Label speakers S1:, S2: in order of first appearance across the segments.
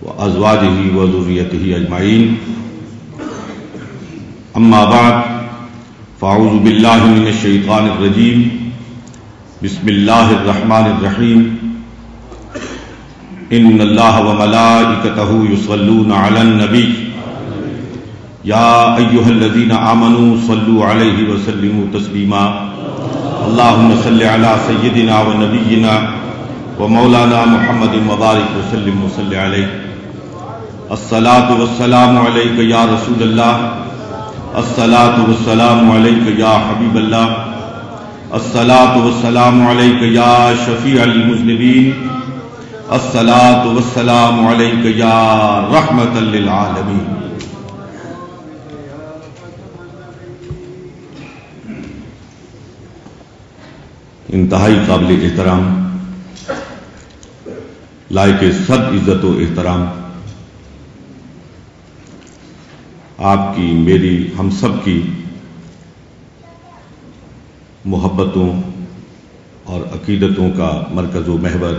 S1: وأزواجه وذريته أجمعين. أما بعد فأعوذ بالله من الشيطان الرجيم. بسم الله الرحمن الرحيم. إن الله وملائكته يصلون على النبي يا أيها الذين آمنوا صلوا عليه وسلموا تسليما. اللهم صل على سيدنا ونبينا ومولانا محمد وبارك وسلم وصل عليه. الصلاة والسلام عليك يا رسول الله. الصلاة والسلام عليك يا حبيب الله. الصلاة والسلام عليك يا شفيع المذنبين. الصلاة والسلام عليك يا رحمة للعالمين. انتہائی قابل احترام، لائق صد عزت و احترام، آپ کی، میری، ہم سب کی محبتوں اور عقیدتوں کا مرکز و محور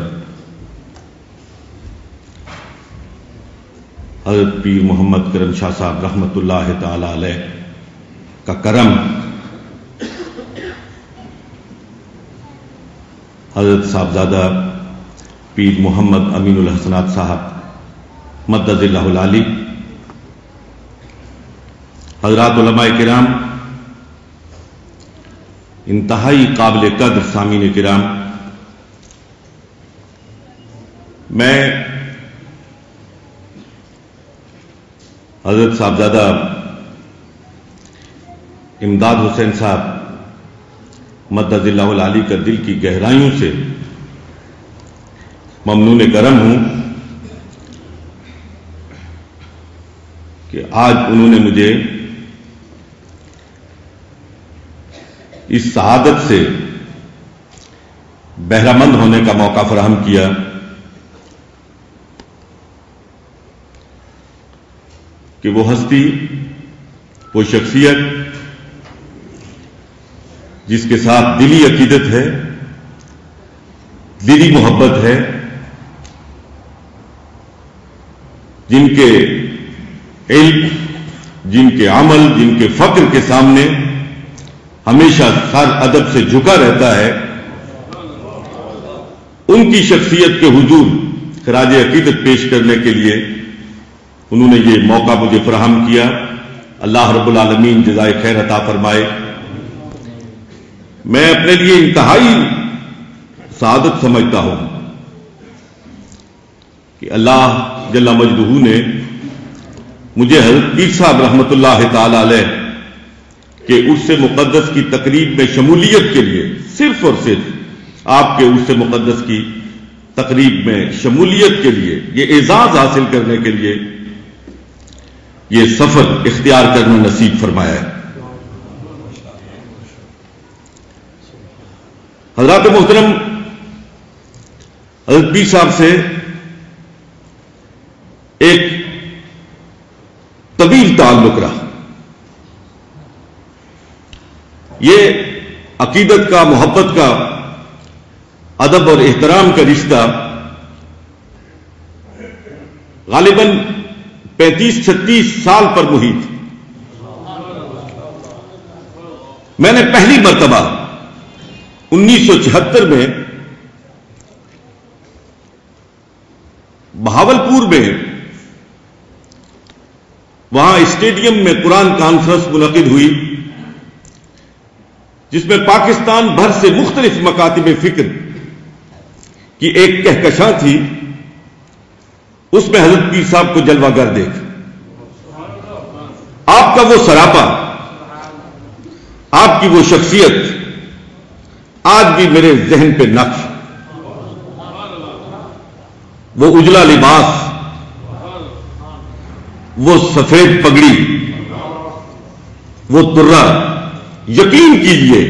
S1: حضرت پیر محمد کرم شاہ صاحب رحمۃ اللہ تعالی علیہ کا کرم، حضرت صاحبزادہ پیر محمد امین الحسنات صاحب مدد اللہ العالی، حضرات علماء کرام، انتہائی قابل قدر سامعین کرام، میں حضرت صاحبزادہ امداد حسین صاحب مدد اللہ العالی کا دل کی گہرائیوں سے ممنون کرم ہوں کہ آج انہوں نے مجھے اس سعادت سے بہرہ مند ہونے کا موقع فراہم کیا کہ وہ ہستی، وہ شخصیت جس کے ساتھ دلی عقیدت ہے، دلی محبت ہے، جن کے علم، جن کے عمل، جن کے فقر کے سامنے ہمیشہ سر ادب سے جھکا رہتا ہے، ان کی شخصیت کے حضور خراج عقیدت پیش کرنے کے لیے انہوں نے یہ موقع مجھے فراہم کیا. اللہ رب العالمین جزائے خیر عطا فرمائے. میں اپنے لیے انتہائی سعادت سمجھتا ہوں کہ اللہ جل مجدہ نے مجھے حضرت پیر صاحب رحمۃ اللہ تعالی علیہ کہ عرس مقدس کی تقریب میں شمولیت کے لیے، صرف اور صرف آپ کے عرس مقدس کی تقریب میں شمولیت کے لیے، یہ اعزاز حاصل کرنے کے لیے یہ سفر اختیار کرنا نصیب فرمایا ہے. حضرات محترم، حضرت پیر صاحب سے ایک طویل تعلق رہا. یہ عقیدت کا، محبت کا، ادب اور احترام کا رشتہ غالباً 35-36 سال پر محیط. میں نے پہلی مرتبہ 1976 میں بہاولپور میں وہاں اسٹیڈیم میں قرآن کانفرنس منعقد ہوئی، جس میں پاکستان بھر سے مختلف مکاتب فکر کی ایک کہکشاں تھی. اس میں حضرت پیر صاحب کو جلوہ گر دیکھ، آپ کا وہ سراپا، آپ کی وہ شخصیت آج بھی میرے ذہن پہ نقش. وہ اجلا لباس، وہ سفید پگڑی، وہ ترا، یقین کیجئے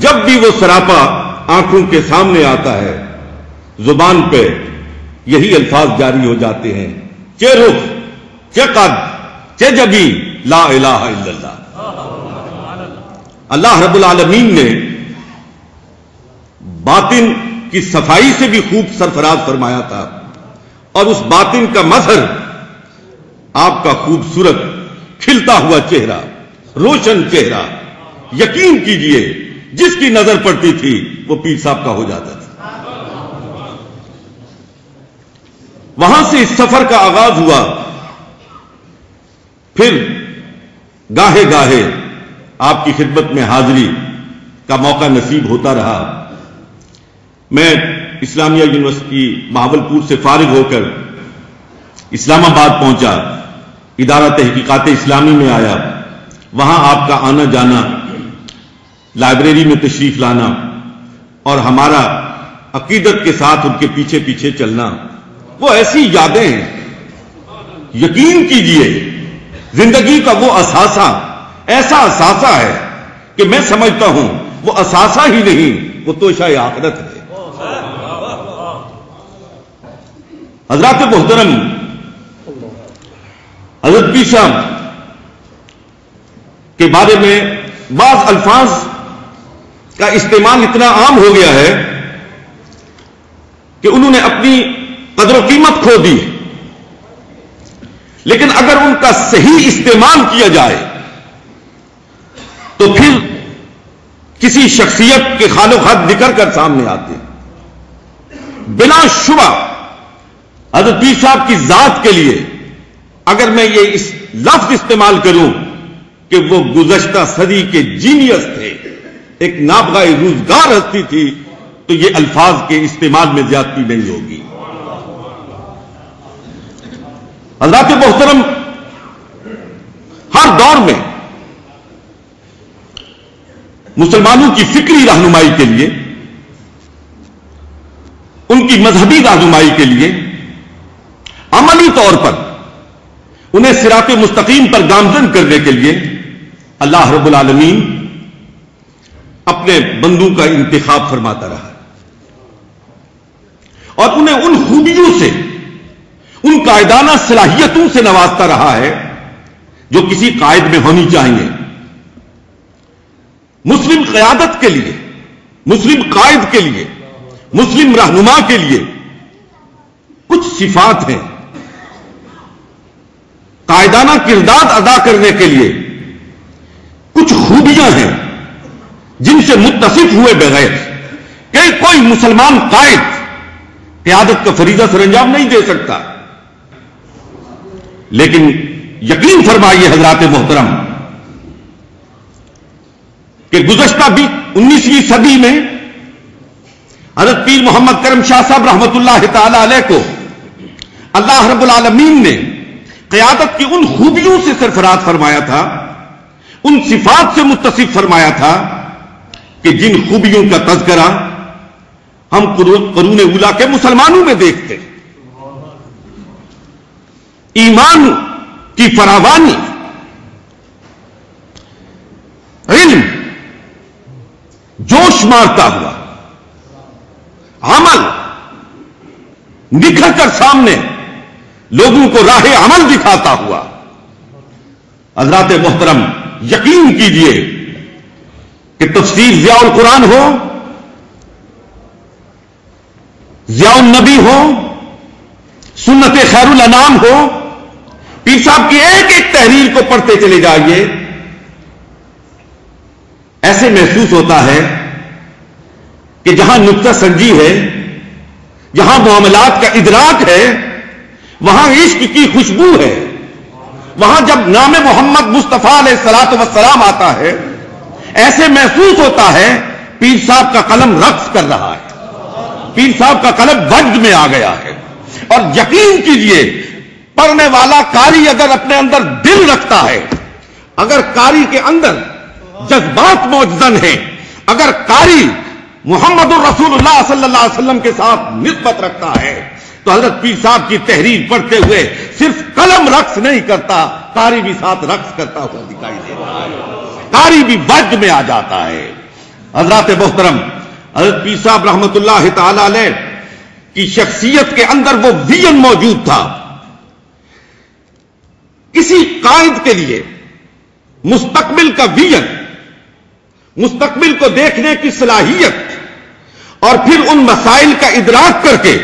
S1: جب بھی وہ سراپا آنکھوں کے سامنے آتا ہے زبان پہ یہی الفاظ جاری ہو جاتے ہیں، چے رخ، چے قد، چے جبی، لا الہ الا اللہ. اللہ رب العالمین نے باطن کی صفائی سے بھی خوب سرفراز فرمایا تھا اور اس باطن کا مظہر آپ کا خوبصورت کھلتا ہوا چہرہ، روشن چہرہ، یقین کیجئے جس کی نظر پڑتی تھی وہ پیر صاحب کا ہو جاتا تھا۔ وہاں سے اس سفر کا آغاز ہوا، پھر گاہے گاہے آپ کی خدمت میں حاضری کا موقع نصیب ہوتا رہا۔ میں اسلامیہ یونیورسٹی بہاولپور سے فارغ ہو کر اسلام آباد پہنچا، ادارہ تحقیقات اسلامی میں آیا، وہاں آپ کا آنا جانا، لائبریری میں تشریف لانا اور ہمارا عقیدت کے ساتھ ان کے پیچھے پیچھے چلنا، وہ ایسی یادیں ہیں، یقین کیجئے زندگی کا وہ اثاثہ ایسا اثاثہ ہے کہ میں سمجھتا ہوں وہ اثاثہ ہی نہیں، وہ توشہ آخرت ہے۔ حضرات محترم، حضرت پیر صاحب کے بارے میں بعض الفاظ کا استعمال اتنا عام ہو گیا ہے کہ انہوں نے اپنی قدر و قیمت کھو دی، لیکن اگر ان کا صحیح استعمال کیا جائے تو پھر کسی شخصیت کے خال و خط نکل کر سامنے آتے ہیں۔ بلا شبہ حضرت پیر صاحب کی ذات کے لیے اگر میں یہ اس لفظ استعمال کروں کہ وہ گزشتہ صدی کے جینیس تھے، ایک نابغہ روزگار ہستی تھی، تو یہ الفاظ کے استعمال میں زیادتی نہیں ہوگی۔ حضرات محترم، ہر دور میں مسلمانوں کی فکری رہنمائی کے لیے، ان کی مذہبی رہنمائی کے لیے، عملی طور پر انہیں صراط مستقیم پر گامزن کرنے کے لیے اللہ رب العالمین اپنے بندوں کا انتخاب فرماتا رہا اور انہیں ان خوبیوں سے، ان قائدانہ صلاحیتوں سے نوازتا رہا ہے جو کسی قائد میں ہونی چاہیے۔ مسلم قیادت کے لیے، مسلم قائد کے لیے، مسلم رہنما کے لیے کچھ صفات ہیں، قائدانہ کردار ادا کرنے کے لیے کچھ خوبیاں ہیں جن سے متصف ہوئے بغیر کہ کوئی مسلمان قائد قیادت کا فریضہ سر انجام نہیں دے سکتا۔ لیکن یقین فرمائیے حضرات محترم کہ گزشتہ بھی 19ویں صدی میں حضرت پیر محمد کرم شاہ صاحب رحمت اللہ تعالی علیہ کو اللہ رب العالمین نے قیادت کی ان خوبیوں سے سرفراز فرمایا تھا، ان صفات سے متصف فرمایا تھا کہ جن خوبیوں کا تذکرہ ہم قرون اولیٰ کے مسلمانوں میں دیکھتے، ایمان کی فراوانی، علم جوش مارتا ہوا، عمل نکھر کر سامنے لوگوں کو راہ عمل دکھاتا ہوا۔ حضرات محترم، یقین کیجئے کہ تفسیر ضیاء القرآن ہو، ضیاء النبی ہو، سنت خیر الانام ہو، پیر صاحب کی ایک ایک تحریر کو پڑھتے چلے جائیے، ایسے محسوس ہوتا ہے کہ جہاں نکتہ سنجی ہے، جہاں معاملات کا ادراک ہے، وہاں عشق کی خوشبو ہے، وہاں جب نام محمد مصطفیٰ علیہ الصلوۃ والسلام آتا ہے، ایسے محسوس ہوتا ہے پیر صاحب کا قلم رقص کر رہا ہے، پیر صاحب کا قلم وجد میں آ گیا ہے۔ اور یقین کیجئے پڑھنے والا قاری اگر اپنے اندر دل رکھتا ہے، اگر قاری کے اندر جذبات موجزن ہیں، اگر قاری محمد الرسول اللہ صلی اللہ علیہ وسلم کے ساتھ نسبت رکھتا ہے، تو حضرت پیر صاحب کی تحریر پڑھتے ہوئے صرف قلم رقص نہیں کرتا، قاری بھی ساتھ رقص کرتا ہوا دکھائی دیتا ہے، قاری بھی وجد میں آ جاتا ہے۔ حضرات محترم، حضرت پیر صاحب رحمت اللہ تعالی علیہ کی شخصیت کے اندر وہ ویژن موجود تھا۔ کسی قائد کے لیے مستقبل کا ویژن، مستقبل کو دیکھنے کی صلاحیت اور پھر ان مسائل کا ادراک کر کے